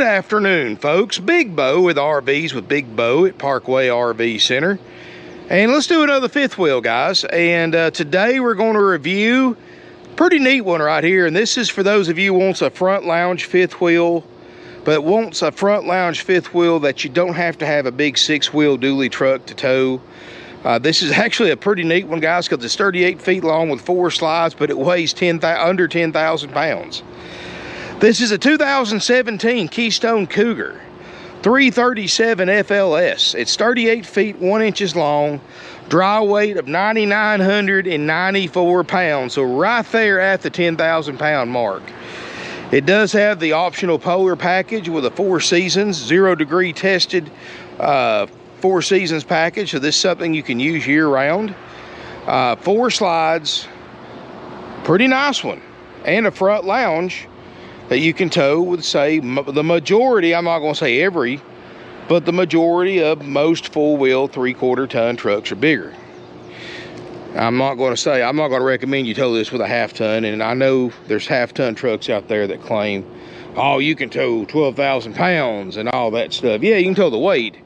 afternoon, folks. Big Bo with RVs with Big Bo at Parkway RV Center. And let's do another fifth wheel, guys. And today we're going to review a pretty neat one right here. And this is for those of you who wants a front lounge fifth wheel, but wants a front lounge fifth wheel that you don't have to have a big six-wheel dually truck to tow. This is actually a pretty neat one, guys, because it's 38 feet long with 4 slides, but it weighs under 10,000 pounds. This is a 2017 Keystone Cougar 337 FLS. It's 38 feet 1 inches long, dry weight of 9,994 pounds, so right there at the 10,000 pound mark. It does have the optional Polar package with a 4 seasons, 0 degree tested 4 seasons package, so this is something you can use year round. 4 slides, pretty nice one, and a front lounge that you can tow with, say, the majority, I'm not going to say every, but the majority of most full-wheel 3/4 ton trucks are bigger. I'm not going to recommend you tow this with a half-ton, and I know there's half-ton trucks out there that claim, oh, you can tow 12,000 pounds and all that stuff. Yeah, you can tow the weight,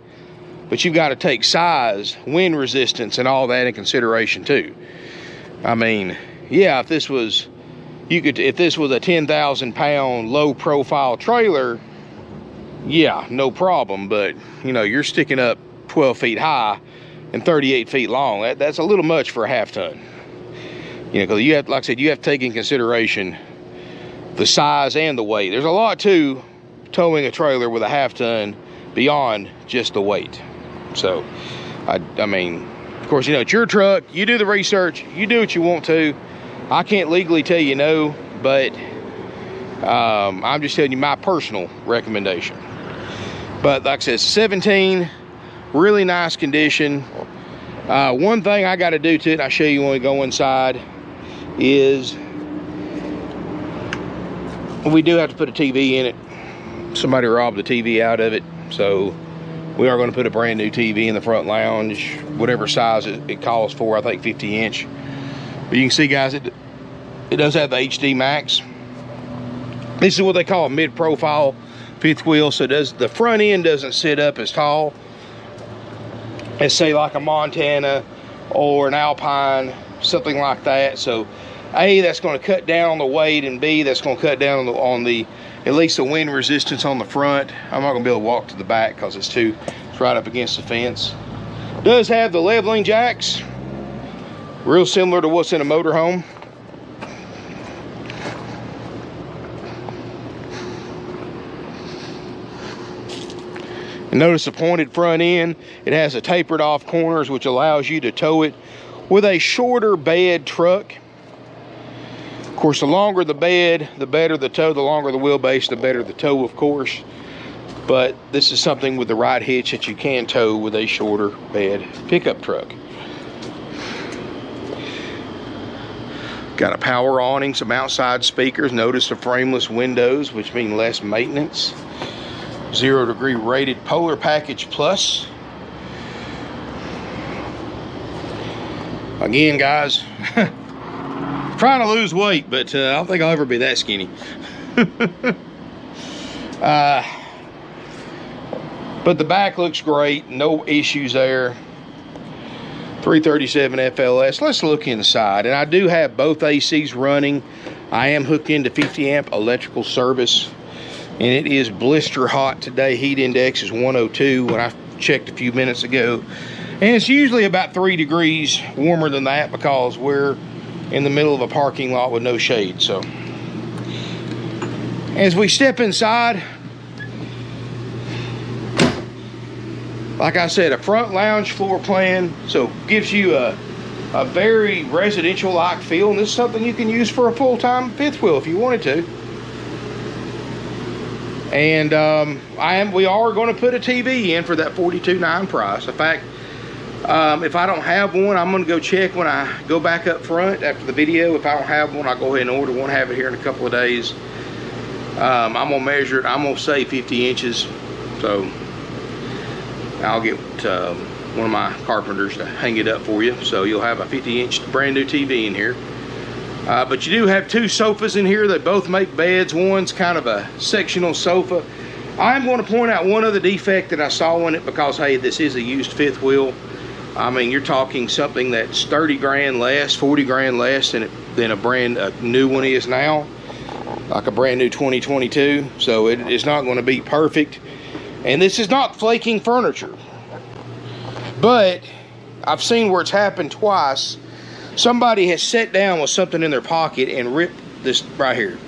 but you've got to take size, wind resistance, and all that in consideration too. I mean, yeah, if this was a 10,000 pound low profile trailer, yeah, no problem. But you know, you're sticking up 12 feet high and 38 feet long. That's a little much for a half ton. You know, because you have, like I said, you have to take in consideration the size and the weight. There's a lot to towing a trailer with a half ton beyond just the weight. So, I mean, of course, you know, it's your truck. You do the research. You do what you want to. I can't legally tell you no, but I'm just telling you my personal recommendation. But like I said, 17, really nice condition. One thing I got to do to it, and I'll show you when we go inside, is we do have to put a TV in it. Somebody robbed the TV out of it, so we are going to put a brand new TV in the front lounge, whatever size it calls for. I think 50 inch. But you can see, guys, it does have the HD Max. This is what they call a mid-profile fifth wheel. So the front end doesn't sit up as tall as, say, like a Montana or an Alpine, something like that. So A, that's going to cut down on the weight, and B, that's going to cut down on the at least the wind resistance on the front. I'm not going to be able to walk to the back because it's right up against the fence. It does have the leveling jacks, real similar to what's in a motorhome. And notice the pointed front end. It has a tapered off corners, which allows you to tow it with a shorter bed truck. Of course, the longer the bed, the better the tow. The longer the wheelbase, the better the tow, of course. But this is something with the right hitch that you can tow with a shorter bed pickup truck. Got a power awning, some outside speakers. Notice the frameless windows, which mean less maintenance. 0 degree rated Polar package plus. Again, guys, trying to lose weight, but I don't think I'll ever be that skinny. But the back looks great, no issues there. 337 FLS. Let's look inside, and I do have both ACs running. I am hooked into 50 amp electrical service, and it is blister hot today. Heat index is 102 when I checked a few minutes ago, and it's usually about 3 degrees warmer than that because we're in the middle of a parking lot with no shade. So as we step inside, like I said, a front lounge floor plan, so gives you a very residential-like feel, and this is something you can use for a full-time fifth wheel if you wanted to. And we are going to put a TV in for that $42,900 price. In fact, if I don't have one, I'm going to go check when I go back up front after the video. If I don't have one, I'll go ahead and order one, have it here in a couple of days. I'm going to measure it. I'm going to say 50 inches. So I'll get one of my carpenters to hang it up for you. So you'll have a 50-inch brand new TV in here. But you do have 2 sofas in here that both make beds. One's kind of a sectional sofa, I'm going to point out one other defect that I saw in it, because hey, this is a used fifth wheel. I mean, you're talking something that's 30 grand less, 40 grand less than a new one is now, like a brand new 2022. So it is not going to be perfect. And this is not flaking furniture, but I've seen where it's happened twice. Somebody has sat down with something in their pocket and ripped this right here,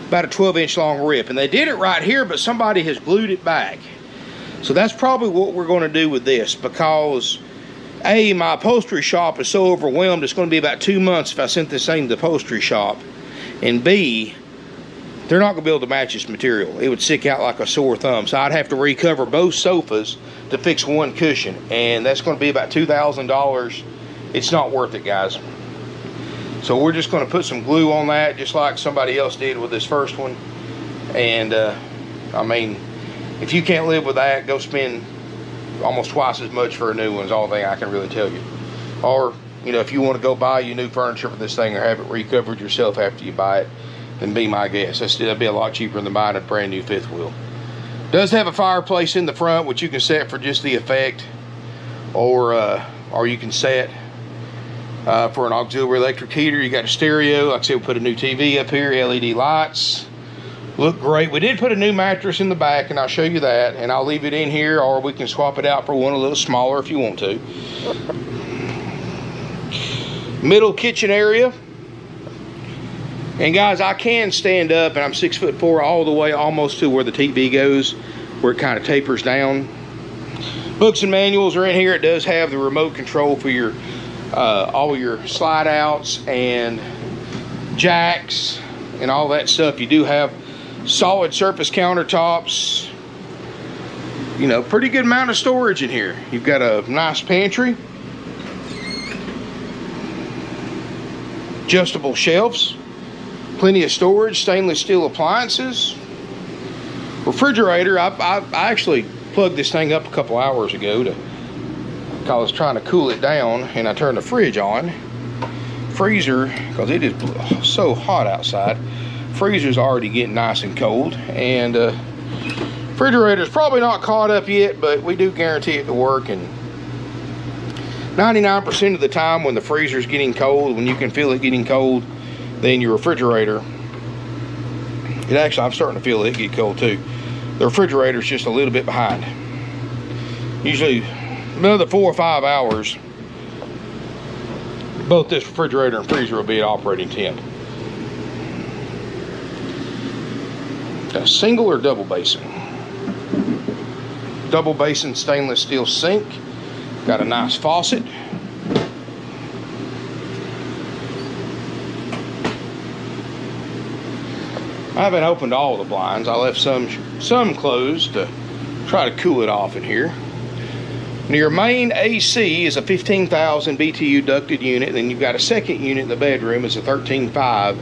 about a 12-inch long rip, and they did it right here, but somebody has glued it back. So that's probably what we're going to do with this, because A, my upholstery shop is so overwhelmed, it's going to be about 2 months if I sent this thing to the upholstery shop, and B, they're not going to be able to match this material. It would stick out like a sore thumb. So I'd have to recover both sofas to fix one cushion, and that's going to be about $2,000. It's not worth it, guys. So we're just going to put some glue on that, just like somebody else did with this first one. And I mean, if you can't live with that, go spend almost twice as much for a new one is all thing I can really tell you. Or, you know, if you want to go buy you new furniture for this thing or have it recovered yourself after you buy it, then be my guest. That'd be a lot cheaper than buying a brand new fifth wheel. Does have a fireplace in the front, which you can set for just the effect, or you can set for an auxiliary electric heater. You got a stereo. Like I said, we put a new TV up here, LED lights. Look great. We did put a new mattress in the back, and I'll show you that, and I'll leave it in here, or we can swap it out for one a little smaller if you want to. Middle kitchen area. And guys, I can stand up, and I'm 6'4", all the way almost to where the TV goes, where it kind of tapers down. Books and manuals are in here. It does have the remote control for your all your slide outs and jacks and all that stuff. You do have solid surface countertops. You know, pretty good amount of storage in here. You've got a nice pantry, adjustable shelves, plenty of storage, stainless steel appliances, refrigerator. I actually plugged this thing up a couple hours ago because I was trying to cool it down, and I turned the fridge on. Freezer, because it is so hot outside, freezer's already getting nice and cold, and refrigerator's probably not caught up yet, but we do guarantee it to work. And 99% of the time when the freezer's getting cold, when you can feel it getting cold, then your refrigerator, I'm starting to feel it get cold too. The refrigerator's just a little bit behind. Usually another 4 or 5 hours, both this refrigerator and freezer will be at operating temp. A single or double basin? Double basin stainless steel sink. Got a nice faucet. I haven't opened all the blinds. I left some closed to try to cool it off in here. Now, your main AC is a 15,000 BTU ducted unit, and then you've got a second unit in the bedroom. It's a 13.5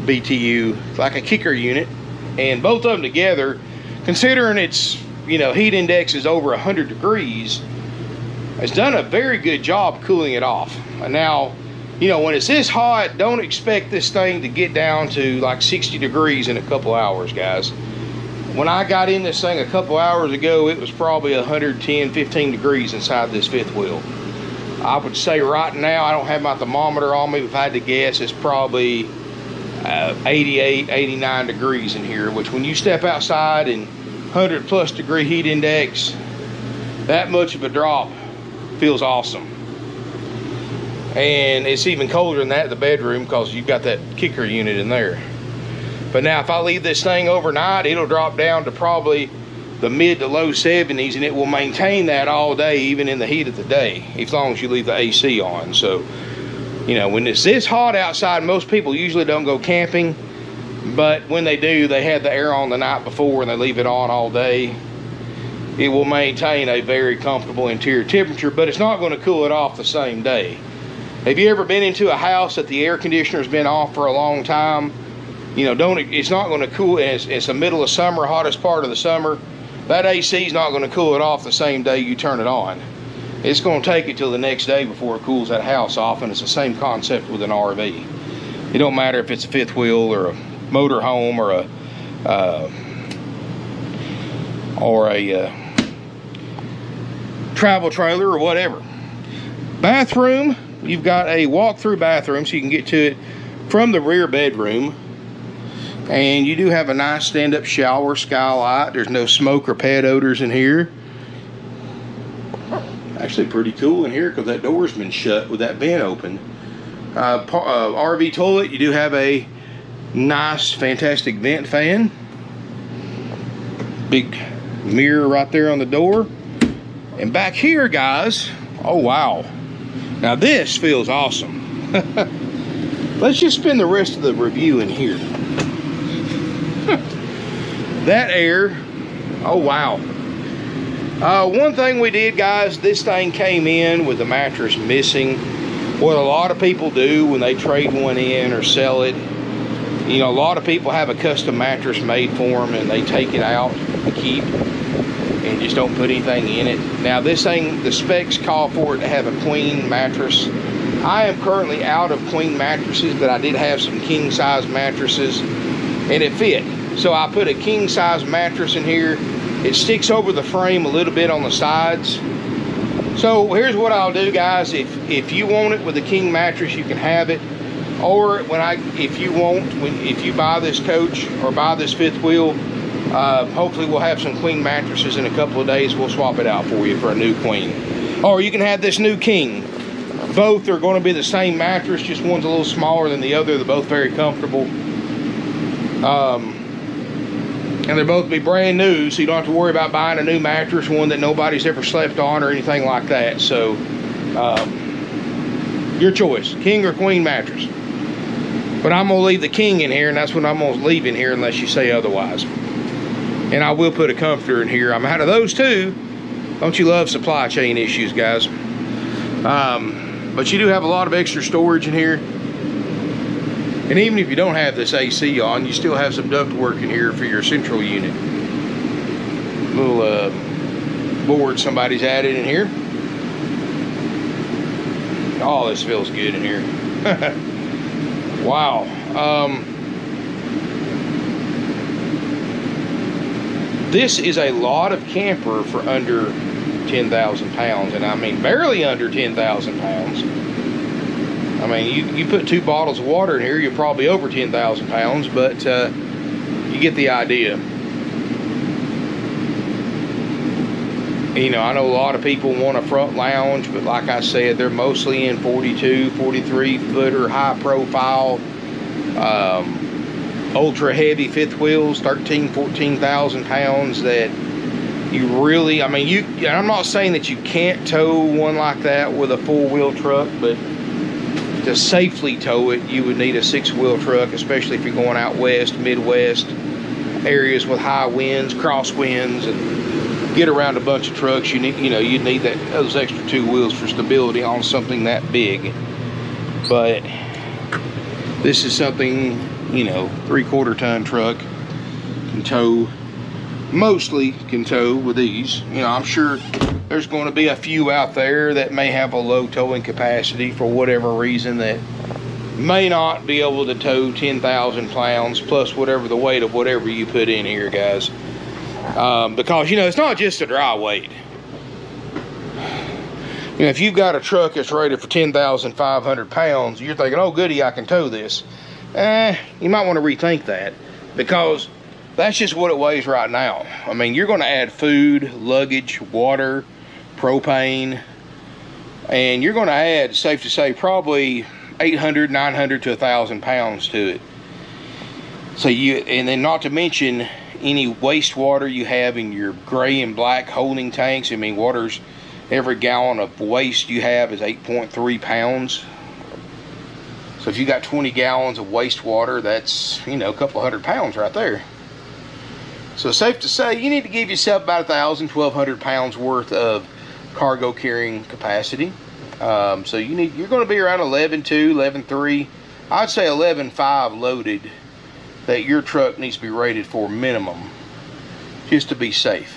BTU, like a kicker unit. And both of them together, considering its, you know, heat index is over 100 degrees, has done a very good job cooling it off. And now, you know, when it's this hot, don't expect this thing to get down to like 60 degrees in a couple hours, guys. When I got in this thing a couple hours ago, it was probably 110, 15 degrees inside this fifth wheel. I would say right now, I don't have my thermometer on me, but if I had to guess, it's probably 88, 89 degrees in here, which when you step outside and 100 plus degree heat index, that much of a drop feels awesome. And it's even colder than that in the bedroom because you've got that kicker unit in there. But now if I leave this thing overnight, it'll drop down to probably the mid to low 70s, and it will maintain that all day, even in the heat of the day, as long as you leave the AC on. So, you know, when it's this hot outside, most people usually don't go camping, but when they do, they have the air on the night before and they leave it on all day. It will maintain a very comfortable interior temperature, but it's not going to cool it off the same day. Have you ever been into a house that the air conditioner's been off for a long time? You know, it's not going to cool. It's the middle of summer, hottest part of the summer. That AC is not going to cool it off the same day you turn it on. It's going to take it till the next day before it cools that house off, and it's the same concept with an RV. It don't matter if it's a fifth wheel or a motor home or a or a travel trailer or whatever. Bathroom, you've got a walk-through bathroom, so you can get to it from the rear bedroom. And you do have a nice stand-up shower skylight. There's no smoke or pet odors in here. Actually pretty cool in here because that door's been shut with that vent open. RV toilet, you do have a nice, fantastic vent fan. Big mirror right there on the door. And back here, guys, oh wow. Now this feels awesome. Let's just spend the rest of the review in here. That air, oh wow. One thing we did, guys, this thing came in with the mattress missing. What a lot of people do when they trade one in or sell it, you know, a lot of people have a custom mattress made for them and they take it out to keep and just don't put anything in it. Now this thing, the specs call for it to have a queen mattress. I am currently out of queen mattresses, but I did have some king size mattresses and it fit. So I put a king size mattress in here. It sticks over the frame a little bit on the sides. So here's what I'll do, guys. If you want it with a king mattress, you can have it. Or if you buy this coach or buy this fifth wheel, hopefully we'll have some queen mattresses in a couple of days. We'll swap it out for you for a new queen. Or you can have this new king. Both are going to be the same mattress, just one's a little smaller than the other. They're both very comfortable. And they'll both be brand new, so you don't have to worry about buying a new mattress, one that nobody's ever slept on or anything like that. So, your choice, king or queen mattress. But I'm gonna leave the king in here, and that's what I'm gonna leave in here unless you say otherwise. And I will put a comforter in here. I'm out of those too. Don't you love supply chain issues, guys? But you do have a lot of extra storage in here. And even if you don't have this AC on, you still have some duct work in here for your central unit. Little board somebody's added in here. Oh, this feels good in here. Wow. This is a lot of camper for under 10,000 pounds, and I mean barely under 10,000 pounds. I mean, you put 2 bottles of water in here, you're probably over 10,000 pounds, but you get the idea. You know, I know a lot of people want a front lounge, but like I said, they're mostly in 42, 43 footer, high profile, ultra heavy fifth wheels, 13, 14,000 pounds that you really, I mean, I'm not saying that you can't tow one like that with a full wheel truck, but to safely tow it, you would need a 6-wheel truck, especially if you're going out west, Midwest, areas with high winds, crosswinds, and get around a bunch of trucks. You need, you'd need those extra 2 wheels for stability on something that big. But this is something, 3/4 ton truck can tow, mostly can tow with ease. I'm sure there's going to be a few out there that may have a low towing capacity for whatever reason that may not be able to tow 10,000 pounds plus whatever the weight of whatever you put in here, guys. Because, it's not just a dry weight. If you've got a truck that's rated for 10,500 pounds, you're thinking, oh goody, I can tow this. You might want to rethink that, because that's just what it weighs right now. I mean, you're going to add food, luggage, water, propane, and you're going to add, safe to say, probably 800, 900 to 1,000 pounds to it. So and then not to mention any wastewater you have in your gray and black holding tanks. I mean, every gallon of waste you have is 8.3 pounds. So if you got 20 gallons of wastewater, that's, a couple hundred pounds right there. So safe to say, you need to give yourself about 1,000, 1,200 pounds worth of cargo carrying capacity. So you're going to be around 11.2, 11.3, I'd say 11.5 loaded, that your truck needs to be rated for minimum, just to be safe.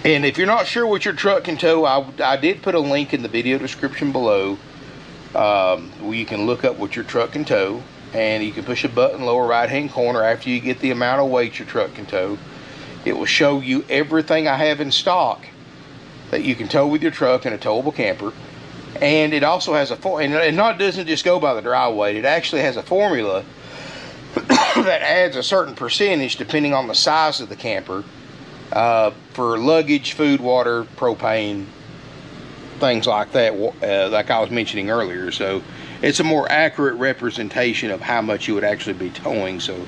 And if you're not sure what your truck can tow, I did put a link in the video description below where you can look up what your truck can tow. and you can push a button lower right hand corner after you get the amount of weight your truck can tow. It will show you everything I have in stock that you can tow with your truck in a towable camper. And it also has it doesn't just go by the dry weight. It actually has a formula that adds a certain percentage depending on the size of the camper for luggage, food, water, propane, things like that, like I was mentioning earlier. So it's a more accurate representation of how much you would actually be towing. So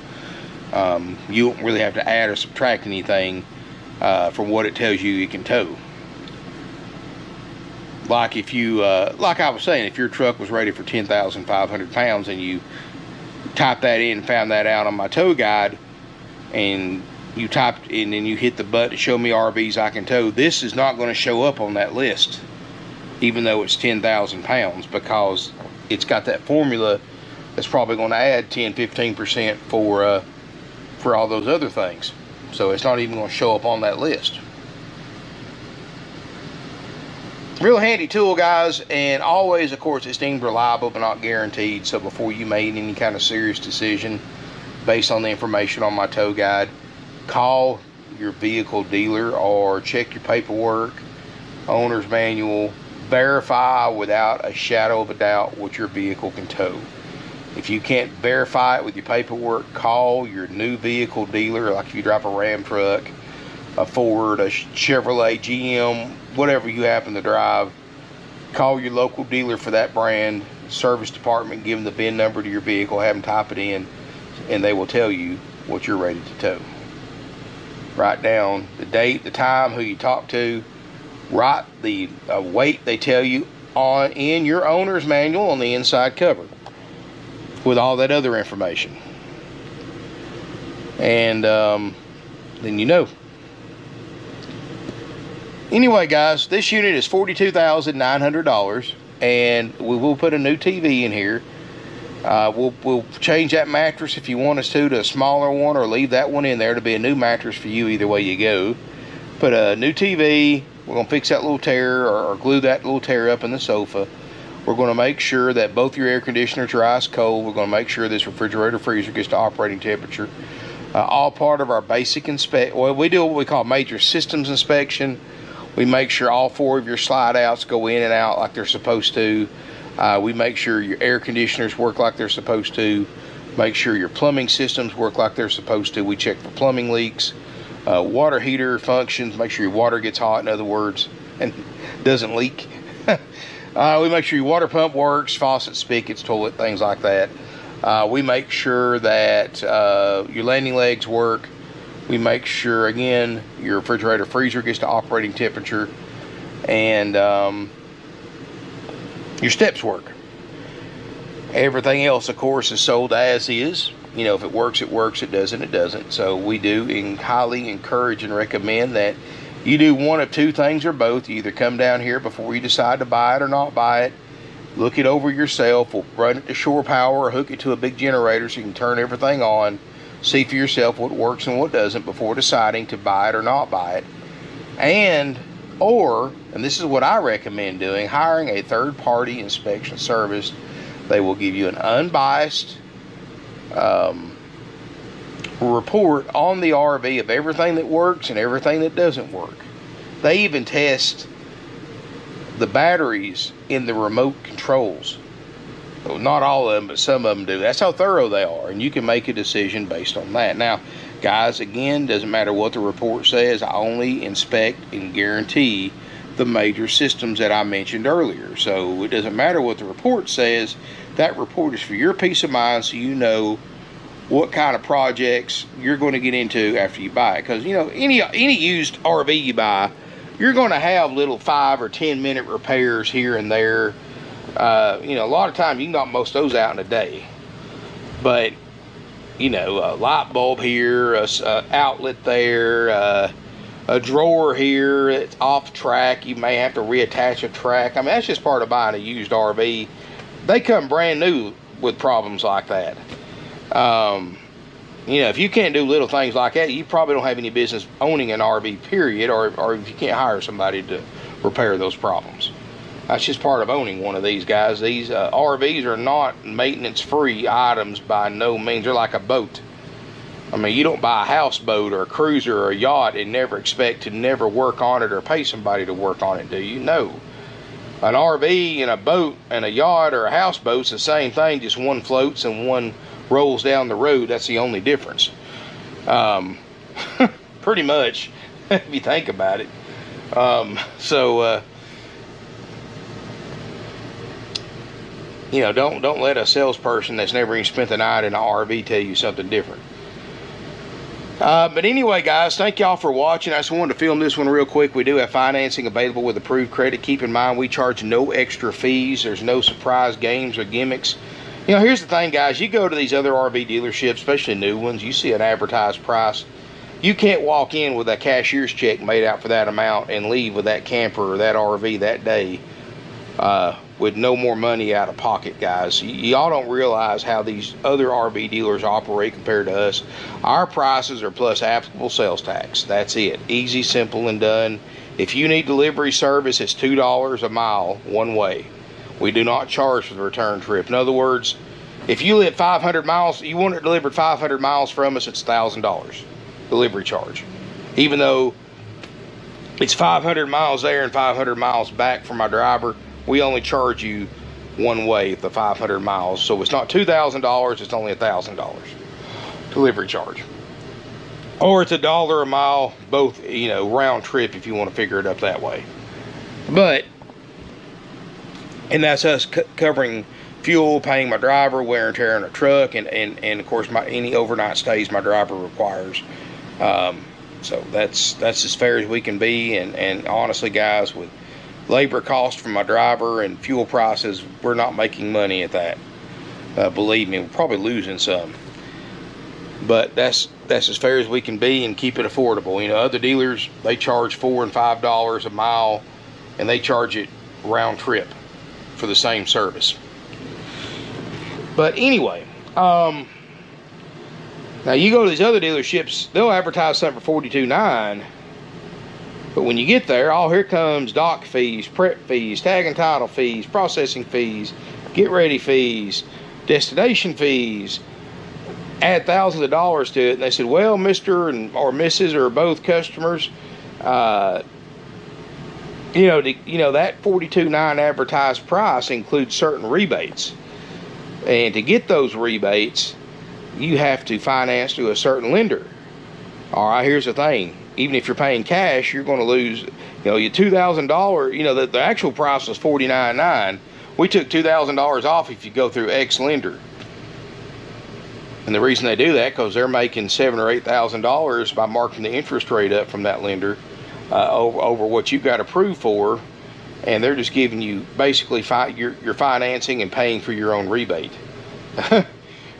you won't really have to add or subtract anything from what it tells you can tow. Like if you, like I was saying, if your truck was rated for 10,500 pounds and you typed that in and found that out on my tow guide, and you typed in and you hit the button to show me RVs I can tow, this is not going to show up on that list, even though it's 10,000 pounds, because it's got that formula that's probably going to add 10-15% for all those other things. So it's not even going to show up on that list. Real handy tool, guys, and always, of course, it's deemed reliable but not guaranteed. So before you made any kind of serious decision based on the information on my tow guide, call your vehicle dealer or check your paperwork, owner's manual, verify without a shadow of a doubt what your vehicle can tow. If you can't verify it with your paperwork, call your new vehicle dealer. Like if you drive a Ram truck, a Ford, a Chevrolet, GM, whatever you happen to drive, call your local dealer for that brand, service department, give them the VIN number to your vehicle, have them type it in, and they will tell you what you're ready to tow. Write down the date, the time, who you talk to, write the weight they tell you in your owner's manual on the inside cover with all that other information. And then you know. Anyway, guys, this unit is $42,900, and we will put a new TV in here. We'll change that mattress if you want us to a smaller one, or leave that one in there to be a new mattress for you, either way you go. Put a new TV. We're going to fix that little tear, or glue that little tear up in the sofa. We're going to make sure that both your air conditioners are ice cold. We're going to make sure this refrigerator freezer gets to operating temperature. All part of our basic inspection. Well, we do what we call major systems inspection. We make sure all 4 of your slide outs go in and out like they're supposed to. We make sure your air conditioners work like they're supposed to. Make sure your plumbing systems work like they're supposed to. We check for plumbing leaks. Water heater functions. Make sure your water gets hot, in other words, and doesn't leak. We make sure your water pump works, faucets, spigots, toilet, things like that. We make sure that your landing legs work. We make sure, again, your refrigerator freezer gets to operating temperature, and your steps work. Everything else, of course, is sold as is. You know, if it works, it works. It doesn't, it doesn't. So we do highly encourage and recommend that you do one of two things or both. You either come down here before you decide to buy it or not buy it. Look it over yourself. We'll run it to shore power or hook it to a big generator so you can turn everything on. See for yourself what works and what doesn't before deciding to buy it or not buy it. And this is what I recommend doing, hiring a third-party inspection service. They will give you an unbiased report on the RV of everything that works and everything that doesn't work. They even test the batteries in the remote controls. Well, not all of them, but some of them do. That's how thorough they are, and you can make a decision based on that. Now, guys, again, doesn't matter what the report says. I only inspect and guarantee the major systems that I mentioned earlier. So it doesn't matter what the report says. That report is for your peace of mind, so you know what kind of projects you're going to get into after you buy it. Because, you know, any used RV you buy, you're going to have little 5 or 10 minute repairs here and there. You know, a lot of times you can knock most of those out in a day. But, you know, a light bulb here, a outlet there, a drawer here, it's off track. You may have to reattach a track. I mean, that's just part of buying a used RV. They come brand new with problems like that. You know, if you can't do little things like that, you probably don't have any business owning an RV, period, or if you can't hire somebody to repair those problems. That's just part of owning one of these, guys. These RVs are not maintenance-free items by no means. They're like a boat. I mean, you don't buy a houseboat or a cruiser or a yacht and never expect to never work on it or pay somebody to work on it, do you? No. An RV and a boat and a yacht or a houseboat's the same thing, just one floats and one rolls down the road. That's the only difference. Pretty much, if you think about it. You know, don't let a salesperson that's never even spent the night in an RV tell you something different. But anyway, guys, thank y'all for watching. I just wanted to film this one real quick. We do have financing available with approved credit. Keep in mind, we charge no extra fees. There's no surprise games or gimmicks. You know, here's the thing, guys. You go to these other RV dealerships, especially new ones, you see an advertised price. You can't walk in with a cashier's check made out for that amount and leave with that camper or that RV that day with no more money out of pocket, guys. Y'all don't realize how these other RV dealers operate compared to us. Our prices are plus applicable sales tax. That's it. Easy, simple, and done. If you need delivery service, it's $2 a mile one way. We do not charge for the return trip. In other words, if you live 500 miles, you want it delivered 500 miles from us, it's $1,000 delivery charge. Even though it's 500 miles there and 500 miles back for my driver, we only charge you one way the 500 miles. So it's not $2,000, it's only $1,000 delivery charge. Or it's $1 a mile, both, you know, round trip if you want to figure it up that way. But, and that's us covering fuel, paying my driver, wear and tear on a truck, and of course any overnight stays my driver requires. So that's as fair as we can be, and honestly, guys, with labor cost from my driver and fuel prices, we're not making money at that. Believe me, we're probably losing some. But that's as fair as we can be and keep it affordable. You know, other dealers, they charge $4 and $5 a mile, and they charge it round trip for the same service. But anyway, now you go to these other dealerships, they'll advertise something for $42.9. But when you get there, oh, here comes dock fees, prep fees, tag and title fees, processing fees, get ready fees, destination fees. Add thousands of dollars to it. And they said, well, Mr. or Mrs. or both customers, that $42.9 advertised price includes certain rebates. And to get those rebates, you have to finance through a certain lender. All right, here's the thing. Even if you're paying cash, you're going to lose, your $2,000, the actual price was $49.9. We took $2,000 off if you go through X lender. And the reason they do that, because they're making $7,000 or $8,000 by marking the interest rate up from that lender over what you got approved for. And they're just giving you basically your financing and paying for your own rebate. And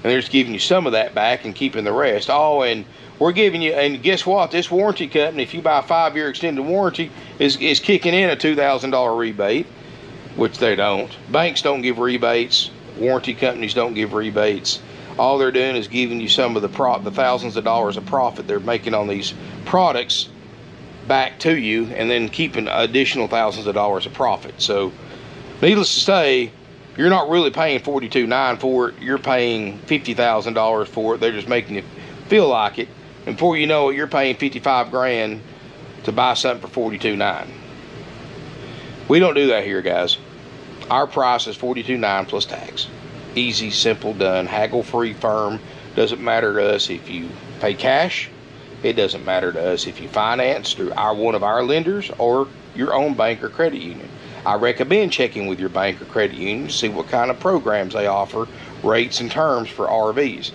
they're just giving you some of that back and keeping the rest. Oh, and we're giving you, and guess what? This warranty company, if you buy a 5-year extended warranty, is kicking in a $2,000 rebate, which they don't. Banks don't give rebates. Warranty companies don't give rebates. All they're doing is giving you some of the thousands of dollars of profit they're making on these products back to you, and then keeping additional thousands of dollars of profit. So, needless to say, you're not really paying $42.9 for it. You're paying $50,000 for it. They're just making you feel like it. And before you know it, you're paying $55,000 to buy something for $42.9. We don't do that here, guys. Our price is $42.9 plus tax. Easy, simple, done. Haggle-free firm. Doesn't matter to us if you pay cash. It doesn't matter to us if you finance through one of our lenders or your own bank or credit union. I recommend checking with your bank or credit union to see what kind of programs they offer, rates and terms for RVs.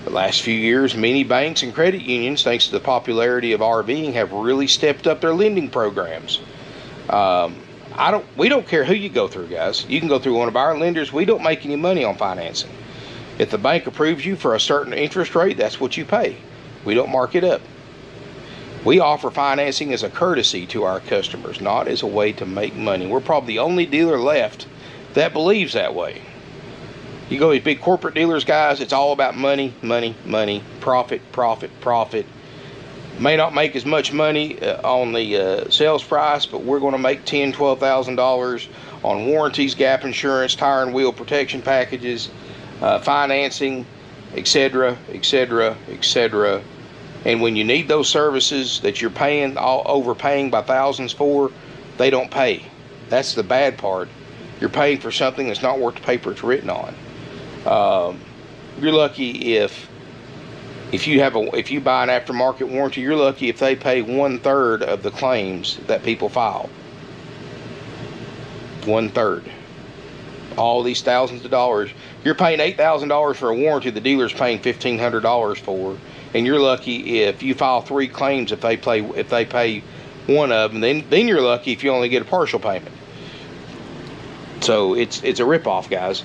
The last few years, many banks and credit unions, thanks to the popularity of RVing, have really stepped up their lending programs. We don't care who you go through, guys. You can go through one of our lenders. We don't make any money on financing. If the bank approves you for a certain interest rate, that's what you pay. We don't mark it up. We offer financing as a courtesy to our customers, not as a way to make money. We're probably the only dealer left that believes that way. You go to these big corporate dealers, guys, it's all about money, money, money, profit, profit, profit. May not make as much money on the sales price, but we're going to make $10,000, $12,000 on warranties, gap insurance, tire and wheel protection packages, financing, etc., etc., etc. And when you need those services that you're overpaying by thousands for, they don't pay. That's the bad part. You're paying for something that's not worth the paper it's written on. You're lucky if you buy an aftermarket warranty. You're lucky if they pay 1/3 of the claims that people file. 1/3. All these thousands of dollars. You're paying $8,000 for a warranty the dealer's paying $1,500 for, and you're lucky if you file 3 claims if they pay one of them. Then you're lucky if you only get a partial payment. So it's a ripoff, guys.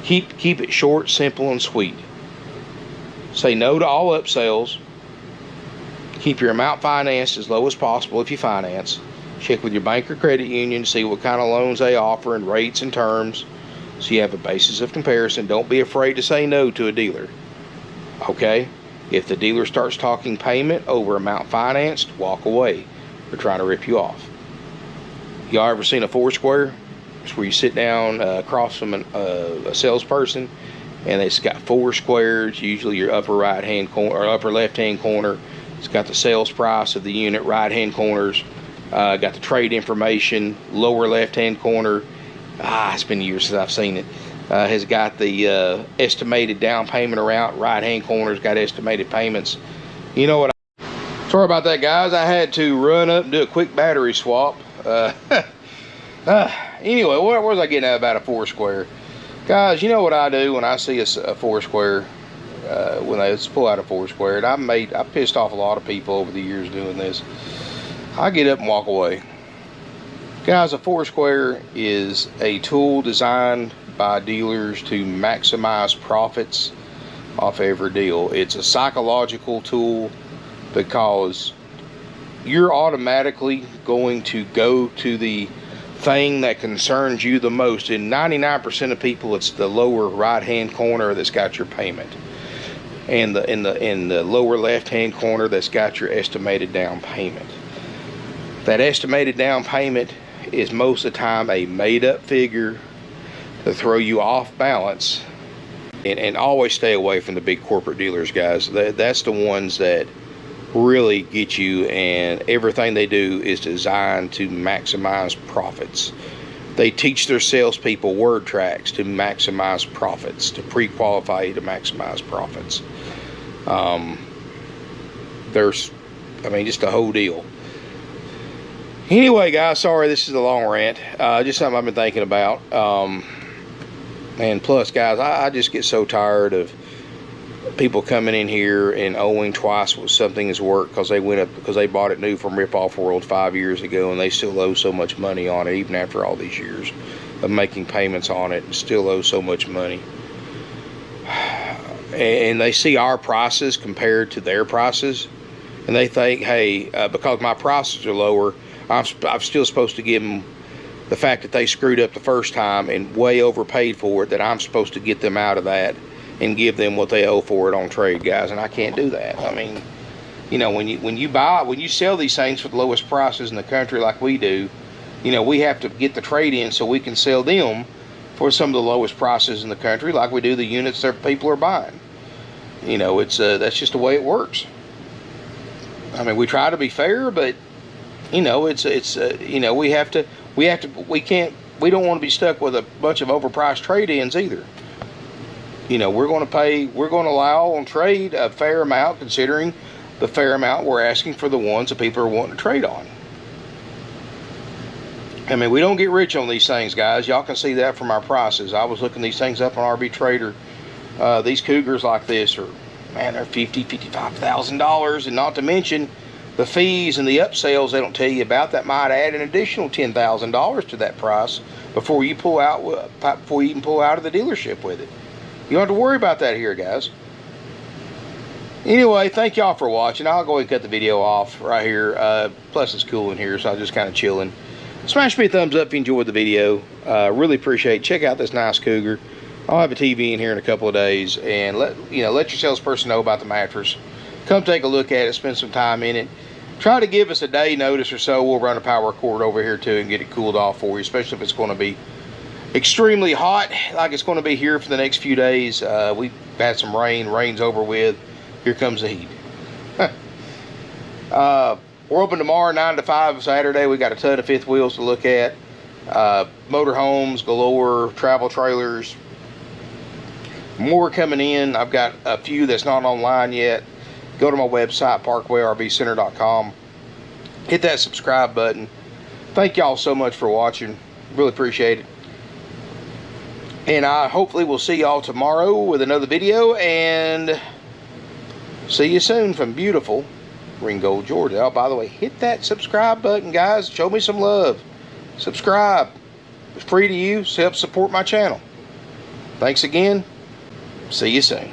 Keep it short, simple, and sweet. Say no to all upsells. Keep your amount financed as low as possible if you finance. Check with your bank or credit union to see what kind of loans they offer and rates and terms, so you have a basis of comparison. Don't be afraid to say no to a dealer. Okay? If the dealer starts talking payment over amount financed, walk away. They're trying to rip you off. Y'all ever seen a Foursquare? It's where you sit down across from a salesperson, and it's got 4 squares, usually your upper right hand corner or upper left hand corner. It's got the sales price of the unit, right hand corners. Got the trade information, lower left hand corner. It's been years since I've seen it. Has got the estimated down payment around, right hand corner's got estimated payments. You know what? Sorry about that, guys. I had to run up and do a quick battery swap. Anyway, what was I getting at about a Foursquare? Guys, you know what I do when I see a Foursquare, when they pull out a Foursquare, and I've pissed off a lot of people over the years doing this. I get up and walk away. Guys, a Foursquare is a tool designed by dealers to maximize profits off every deal. It's a psychological tool because you're automatically going to go to the thing that concerns you the most. In 99% of people, it's the lower right hand corner that's got your payment, and in the lower left hand corner that's got your estimated down payment. That estimated down payment is most of the time a made-up figure to throw you off balance. And always stay away from the big corporate dealers, guys. That's the ones that really get you, and everything they do is designed to maximize profits. They teach their salespeople word tracks to maximize profits, to pre-qualify you to maximize profits. Just the whole deal. Anyway, guys, sorry this is a long rant. Just something I've been thinking about. And plus, guys, I just get so tired of people coming in here and owing twice what something is worth because they bought it new from Ripoff World 5 years ago, and they still owe so much money on it even after all these years of making payments on it, and still owe so much money. And they see our prices compared to their prices, and they think, hey, because my prices are lower, I'm still supposed to give them the fact that they screwed up the first time and way overpaid for it, that I'm supposed to get them out of that and give them what they owe for it on trade, guys. And I can't do that. I mean, you know, when you sell these things for the lowest prices in the country like we do, you know, we have to get the trade in so we can sell them for some of the lowest prices in the country like we do the units that people are buying. You know, it's that's just the way it works. I mean, we try to be fair, but you know, we don't want to be stuck with a bunch of overpriced trade-ins either. You know, we're going to allow on trade a fair amount, considering the fair amount we're asking for the ones that people are wanting to trade on. I mean, we don't get rich on these things, guys. Y'all can see that from our prices. I was looking these things up on RV Trader. These Cougars like this are, man, they're $50,000, $55,000, and not to mention the fees and the upsells they don't tell you about that might add an additional $10,000 to that price before you even pull out of the dealership with it. You don't have to worry about that here, guys. Anyway, thank y'all for watching. I'll go ahead and cut the video off right here. Plus, it's cool in here, so I'm just kind of chilling. Smash me a thumbs up if you enjoyed the video. Really appreciate it. Check out this nice Cougar. I'll have a TV in here in a couple of days, and let your salesperson know about the mattress. come take a look at it, spend some time in it. Try to give us a day notice or so. We'll run a power cord over here too and get it cooled off for you, especially if it's going to be extremely hot like it's going to be here for the next few days. We've had some rain's over with. Here comes the heat. We're open tomorrow 9 to 5 Saturday. We got a ton of fifth wheels to look at, motorhomes galore, travel trailers, more coming in. I've got a few that's not online yet. Go to my website, parkwayrvcenter.com. hit that subscribe button. Thank y'all so much for watching. Really appreciate it. And I hopefully will see y'all tomorrow with another video, and see you soon from beautiful Ringgold, Georgia. Oh, by the way, hit that subscribe button, guys. Show me some love. Subscribe. It's free to you, so help support my channel. Thanks again. See you soon.